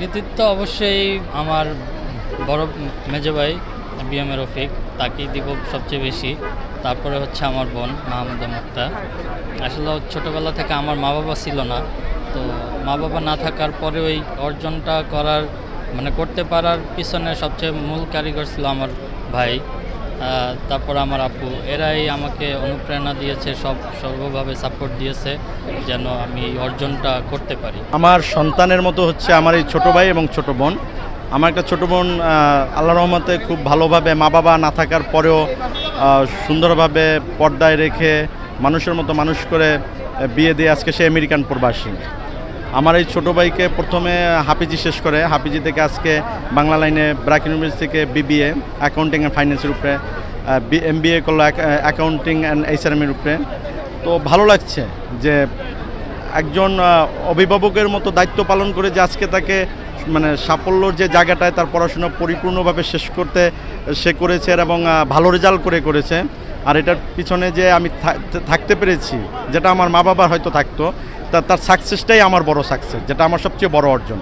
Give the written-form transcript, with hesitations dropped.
কৃতিত্ব অবশ্যই আমার বড় মেজো ভাই বিএম এ রফিক, তাকেই দিব সবচেয়ে বেশি। তারপরে হচ্ছে আমার বোন মাহমুদা মুক্তা। আসলে ছোটোবেলা থেকে আমার মা বাবা ছিল না, তো মা বাবা না থাকার পরে ওই অর্জনটা করতে পারার পিছনে সবচেয়ে মূল কারিগর ছিল আমার ভাই। তারপর আমার আপু, এরাই আমাকে অনুপ্রেরণা দিয়েছে, সর্বভাবে সাপোর্ট দিয়েছে যেন আমি এই অর্জনটা করতে পারি। আমার সন্তানের মতো হচ্ছে আমার এই ছোটো ভাই এবং ছোটো বোন। আমার একটা ছোটো বোন আল্লাহ রহমতে খুব ভালোভাবে মা বাবা না থাকার পরেও সুন্দরভাবে পর্দায় রেখে মানুষের মতো মানুষ করে বিয়ে দিয়ে আজকে সে আমেরিকান প্রবাসী। আমার এই ছোটো ভাইকে প্রথমে হাফিজি শেষ করে, হাফিজি থেকে আজকে বাংলা লাইনে ব্র্যাক ইউনিভার্সিটি থেকে বিবিএ অ্যাকাউন্টিং অ্যান্ড ফাইন্যান্সের উপরে, এমবিএ করলো অ্যাকাউন্টিং অ্যান্ড এইচআরএমের উপরে। তো ভালো লাগছে যে একজন অভিভাবকের মতো দায়িত্ব পালন করে যে আজকে তাকে সাফল্যর যে জায়গাটায় তার পড়াশোনা পরিপূর্ণভাবে শেষ করতে সে করেছে এবং ভালো রেজাল্ট করেছে। আর এটার পিছনে যে আমি থাকতে পেরেছি, যেটা আমার মা বাবার হয়তো থাকতো, তার সাকসেসটাই আমার বড় সাকসেস, যেটা আমার সবচেয়ে বড় অর্জন।